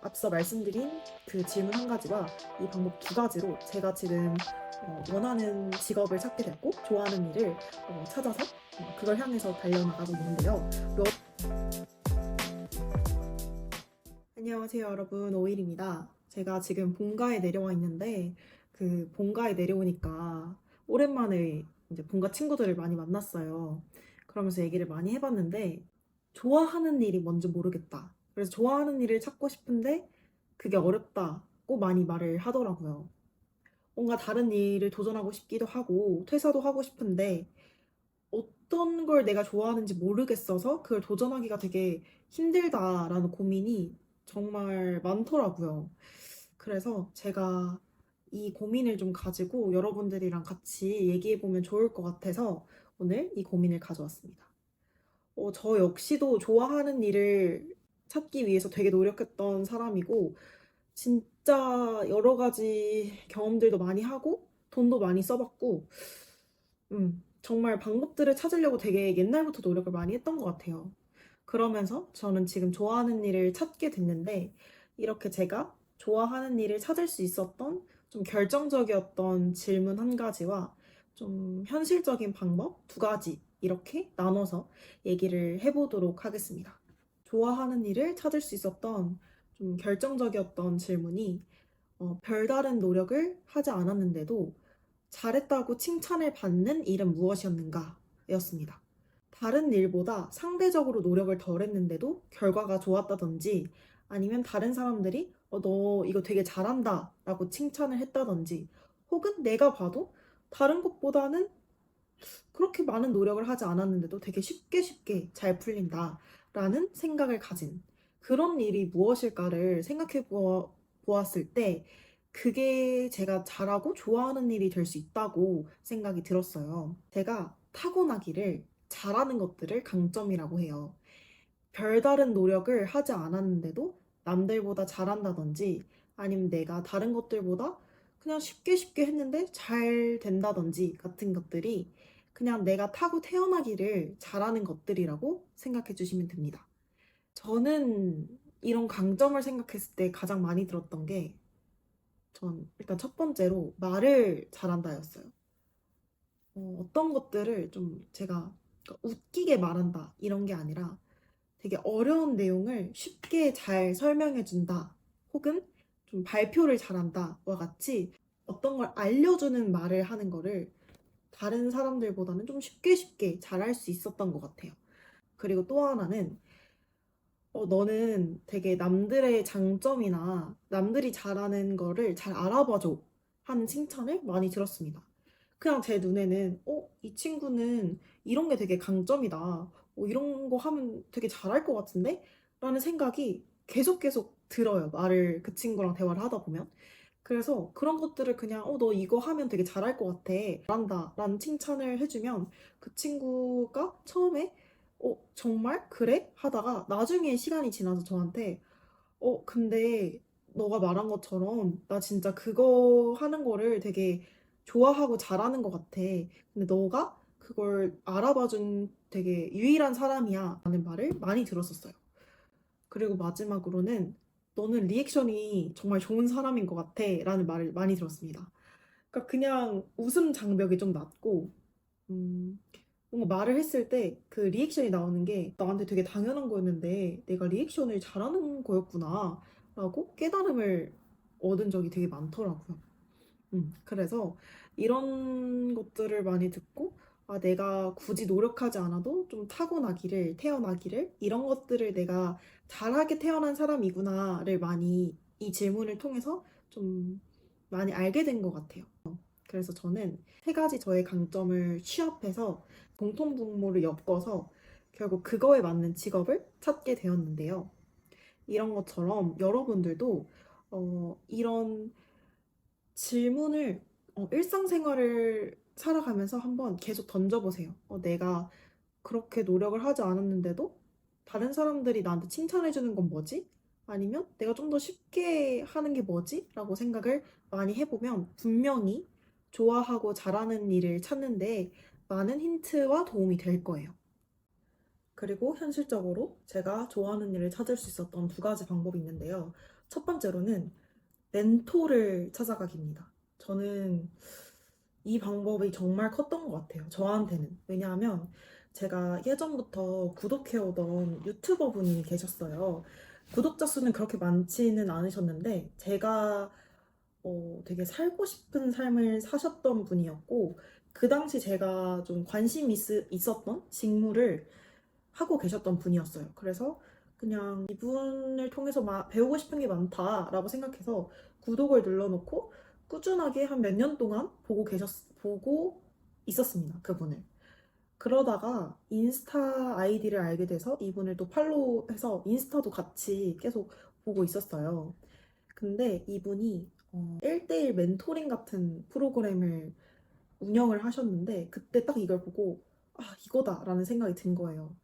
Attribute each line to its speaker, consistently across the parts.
Speaker 1: 앞서 말씀드린 그 질문 한 가지와 이 방법 두 가지로 제가 지금 원하는 직업을 찾게 됐고 좋아하는 일을 찾아서 그걸 향해서 달려나가고 있는데요. 안녕하세요, 여러분. 오일입니다. 제가 지금 본가에 내려와 있는데 그 본가에 내려오니까 오랜만에 이제 본가 친구들을 많이 만났어요. 그러면서 얘기를 많이 해봤는데 좋아하는 일이 뭔지 모르겠다. 그래서 좋아하는 일을 찾고 싶은데 그게 어렵다고 많이 말을 하더라고요. 뭔가 다른 일을 도전하고 싶기도 하고 퇴사도 하고 싶은데 어떤 걸 내가 좋아하는지 모르겠어서 그걸 도전하기가 되게 힘들다라는 고민이 정말 많더라고요. 그래서 제가 이 고민을 좀 가지고 여러분들이랑 같이 얘기해보면 좋을 것 같아서 오늘 이 고민을 가져왔습니다. 저 역시도 좋아하는 일을 찾기 위해서 되게 노력했던 사람이고, 진짜 여러 가지 경험들도 많이 하고, 돈도 많이 써봤고, 정말 방법들을 찾으려고 되게 옛날부터 노력을 많이 했던 것 같아요. 그러면서 저는 지금 좋아하는 일을 찾게 됐는데, 이렇게 제가 좋아하는 일을 찾을 수 있었던 좀 결정적이었던 질문 한 가지와 좀 현실적인 방법 두 가지 이렇게 나눠서 얘기를 해보도록 하겠습니다. 좋아하는 일을 찾을 수 있었던 좀 결정적이었던 질문이 별다른 노력을 하지 않았는데도 잘했다고 칭찬을 받는 일은 무엇이었는가? 였습니다. 다른 일보다 상대적으로 노력을 덜 했는데도 결과가 좋았다든지 아니면 다른 사람들이 너 이거 되게 잘한다 라고 칭찬을 했다든지 혹은 내가 봐도 다른 것보다는 그렇게 많은 노력을 하지 않았는데도 되게 쉽게 쉽게 잘 풀린다 라는 생각을 가진 그런 일이 무엇일까를 생각해 보았을 때 그게 제가 잘하고 좋아하는 일이 될 수 있다고 생각이 들었어요. 제가 타고나기를 잘하는 것들을 강점이라고 해요. 별다른 노력을 하지 않았는데도 남들보다 잘한다든지 아니면 내가 다른 것들보다 그냥 쉽게 쉽게 했는데 잘 된다든지 같은 것들이 그냥 내가 타고 태어나기를 잘하는 것들이라고 생각해 주시면 됩니다. 저는 이런 강점을 생각했을 때 가장 많이 들었던 게 전 일단 첫 번째로 말을 잘한다였어요. 어떤 것들을 좀 제가 그러니까 웃기게 말한다 이런 게 아니라 되게 어려운 내용을 쉽게 잘 설명해준다 혹은 좀 발표를 잘한다와 같이 어떤 걸 알려주는 말을 하는 거를 다른 사람들보다는 좀 쉽게 쉽게 잘할 수 있었던 것 같아요. 그리고 또 하나는 너는 되게 남들의 장점이나 남들이 잘하는 거를 잘 알아봐줘 하는 칭찬을 많이 들었습니다. 그냥 제 눈에는 이 친구는 이런 게 되게 강점이다. 이런 거 하면 되게 잘할 것 같은데? 라는 생각이 계속 계속 들어요. 말을 그 친구랑 대화를 하다 보면. 그래서 그런 것들을 그냥 너 이거 하면 되게 잘할 것 같아. 잘한다. 라는 칭찬을 해주면 그 친구가 처음에 정말? 그래? 하다가 나중에 시간이 지나서 저한테 근데 너가 말한 것처럼 나 진짜 그거 하는 거를 되게 좋아하고 잘하는 것 같아. 근데 너가 그걸 알아봐준 되게 유일한 사람이야. 라는 말을 많이 들었었어요. 그리고 마지막으로는 너는 리액션이 정말 좋은 사람인 것 같아. 라는 말을 많이 들었습니다. 그러니까 그냥 웃음 장벽이 좀 낮고, 음, 뭔가 말을 했을 때 그 리액션이 나오는 게 나한테 되게 당연한 거였는데 내가 리액션을 잘하는 거였구나 라고 깨달음을 얻은 적이 되게 많더라고요. 그래서 이런 것들을 많이 듣고 내가 굳이 노력하지 않아도 좀 타고나기를, 태어나기를 이런 것들을 내가 잘하게 태어난 사람이구나를 많이 이 질문을 통해서 좀 많이 알게 된 것 같아요. 그래서 저는 세 가지 저의 강점을 취합해서 공통분모를 엮어서 결국 그거에 맞는 직업을 찾게 되었는데요. 이런 것처럼 여러분들도 이런 질문을 일상생활을 살아가면서 한번 계속 던져보세요. 내가 그렇게 노력을 하지 않았는데도 다른 사람들이 나한테 칭찬해주는 건 뭐지? 아니면 내가 좀 더 쉽게 하는 게 뭐지? 라고 생각을 많이 해보면 분명히 좋아하고 잘하는 일을 찾는데 많은 힌트와 도움이 될 거예요. 그리고 현실적으로 제가 좋아하는 일을 찾을 수 있었던 두 가지 방법이 있는데요. 첫 번째로는 멘토를 찾아가기입니다. 저는 이 방법이 정말 컸던 것 같아요. 저한테는. 왜냐하면 제가 예전부터 구독해오던 유튜버 분이 계셨어요. 구독자 수는 그렇게 많지는 않으셨는데 제가 되게 살고 싶은 삶을 사셨던 분이었고 그 당시 제가 좀 관심이 있었던 직무를 하고 계셨던 분이었어요. 그래서 그냥 이분을 통해서 배우고 싶은 게 많다라고 생각해서 구독을 눌러놓고 꾸준하게 한 몇 년 동안 보고 있었습니다. 그분을. 그러다가 인스타 아이디를 알게 돼서 이분을 또 팔로우해서 인스타도 같이 계속 보고 있었어요. 근데 이분이 1대1 멘토링 같은 프로그램을 운영을 하셨는데 그때 딱 이걸 보고 아, 이거다라는 생각이 든 거예요.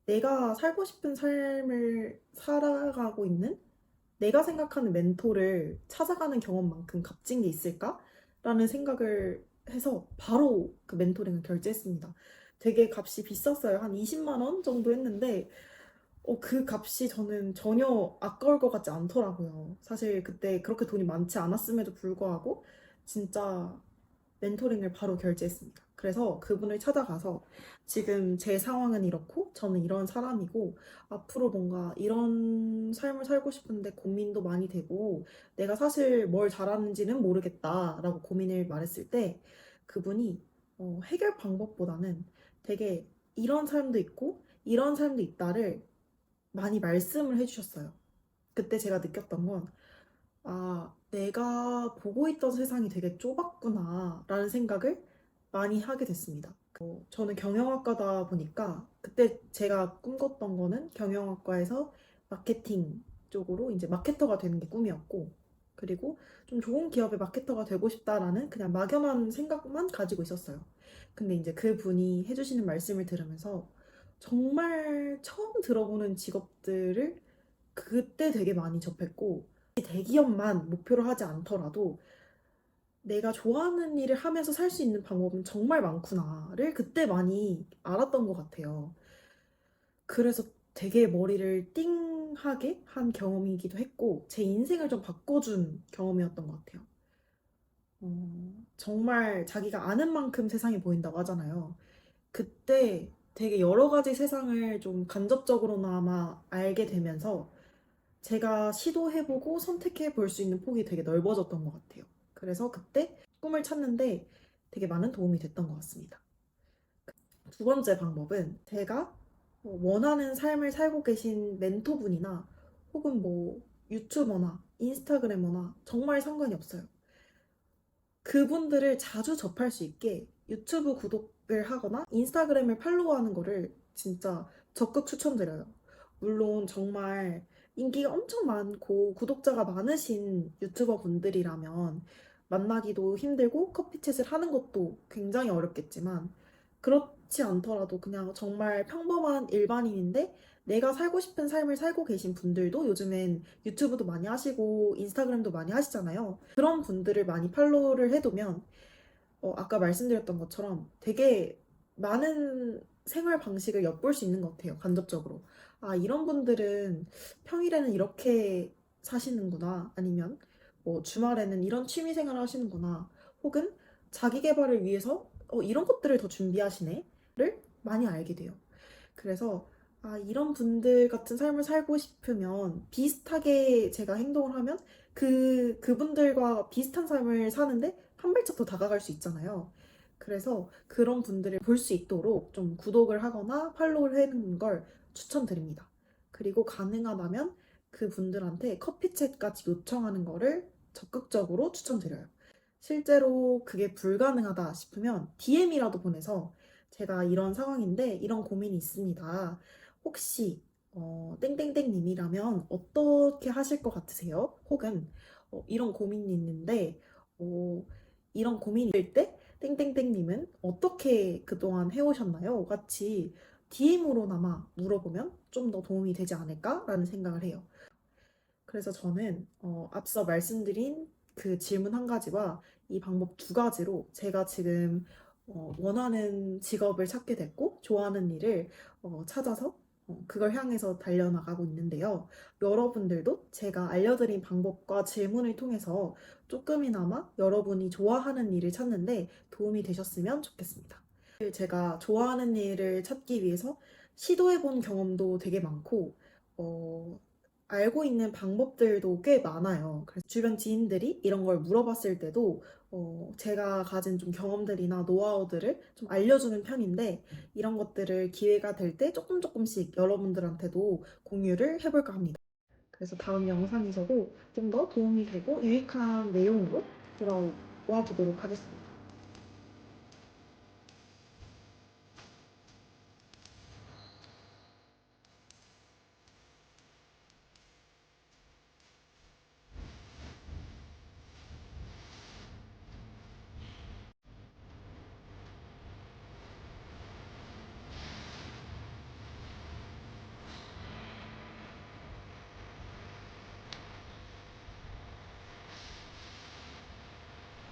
Speaker 1: 내가 살고 싶은 삶을 살아가고 있는 내가 생각하는 멘토를 찾아가는 경험만큼 값진 게 있을까? 라는 생각을 해서 바로 그 멘토링을 결제했습니다. 되게 값이 비쌌어요. 한 20만 원 정도 했는데 그 값이 저는 전혀 아까울 것 같지 않더라고요. 사실 그때 그렇게 돈이 많지 않았음에도 불구하고 진짜 멘토링을 바로 결제했습니다. 그래서 그분을 찾아가서 지금 제 상황은 이렇고 저는 이런 사람이고 앞으로 뭔가 이런 삶을 살고 싶은데 고민도 많이 되고 내가 사실 뭘 잘하는지는 모르겠다라고 고민을 말했을 때 그분이 해결 방법보다는 되게 이런 삶도 있고 이런 삶도 있다를 많이 말씀을 해주셨어요. 그때 제가 느꼈던 건 아, 내가 보고 있던 세상이 되게 좁았구나, 라는 생각을 많이 하게 됐습니다. 저는 경영학과다 보니까 그때 제가 꿈꿨던 거는 경영학과에서 마케팅 쪽으로 이제 마케터가 되는 게 꿈이었고, 그리고 좀 좋은 기업의 마케터가 되고 싶다라는 그냥 막연한 생각만 가지고 있었어요. 근데 이제 그분이 해주시는 말씀을 들으면서 정말 처음 들어보는 직업들을 그때 되게 많이 접했고, 대기업만 목표로 하지 않더라도 내가 좋아하는 일을 하면서 살 수 있는 방법은 정말 많구나를 그때 많이 알았던 것 같아요. 그래서 되게 머리를 띵하게 한 경험이기도 했고, 제 인생을 좀 바꿔준 경험이었던 것 같아요. 정말 자기가 아는 만큼 세상이 보인다고 하잖아요. 그때 되게 여러 가지 세상을 좀 간접적으로나마 알게 되면서 제가 시도해보고 선택해볼 수 있는 폭이 되게 넓어졌던 것 같아요. 그래서 그때 꿈을 찾는데 되게 많은 도움이 됐던 것 같습니다. 두 번째 방법은 제가 원하는 삶을 살고 계신 멘토분이나 혹은 뭐 유튜버나 인스타그래머나 정말 상관이 없어요. 그분들을 자주 접할 수 있게 유튜브 구독을 하거나 인스타그램을 팔로우하는 거를 진짜 적극 추천드려요. 물론 정말 인기가 엄청 많고 구독자가 많으신 유튜버 분들이라면 만나기도 힘들고 커피챗을 하는 것도 굉장히 어렵겠지만 그렇지 않더라도 그냥 정말 평범한 일반인인데 내가 살고 싶은 삶을 살고 계신 분들도 요즘엔 유튜브도 많이 하시고 인스타그램도 많이 하시잖아요. 그런 분들을 많이 팔로우를 해두면 아까 말씀드렸던 것처럼 되게 많은 생활 방식을 엿볼 수 있는 것 같아요. 간접적으로. 아, 이런 분들은 평일에는 이렇게 사시는구나. 아니면 뭐 주말에는 이런 취미 생활을 하시는구나. 혹은 자기 개발을 위해서 이런 것들을 더 준비하시네를 많이 알게 돼요. 그래서 아, 이런 분들 같은 삶을 살고 싶으면 비슷하게 제가 행동을 하면 그분들과 비슷한 삶을 사는데 한 발짝 더 다가갈 수 있잖아요. 그래서 그런 분들을 볼 수 있도록 좀 구독을 하거나 팔로우를 해는 걸 추천드립니다. 그리고 가능하다면 그분들한테 커피챗까지 요청하는 거를 적극적으로 추천드려요. 실제로 그게 불가능하다 싶으면 DM이라도 보내서 제가 이런 상황인데 이런 고민이 있습니다. 혹시 땡땡땡님이라면 어떻게 하실 것 같으세요? 혹은 이런 고민이 있는데 어, 이런 고민일 때 땡땡땡님은 어떻게 그동안 해오셨나요? 같이 DM으로나마 물어보면 좀 더 도움이 되지 않을까라는 생각을 해요. 그래서 저는 앞서 말씀드린 그 질문 한 가지와 이 방법 두 가지로 제가 지금 원하는 직업을 찾게 됐고 좋아하는 일을 찾아서 그걸 향해서 달려나가고 있는데요. 여러분들도 제가 알려드린 방법과 질문을 통해서 조금이나마 여러분이 좋아하는 일을 찾는데 도움이 되셨으면 좋겠습니다. 제가 좋아하는 일을 찾기 위해서 시도해본 경험도 되게 많고, 알고 있는 방법들도 꽤 많아요. 그래서 주변 지인들이 이런 걸 물어봤을 때도 제가 가진 좀 경험들이나 노하우들을 좀 알려주는 편인데, 이런 것들을 기회가 될 때 조금씩 여러분들한테도 공유를 해볼까 합니다. 그래서 다음 영상에서도 좀 더 도움이 되고 유익한 내용으로 들어와 보도록 하겠습니다.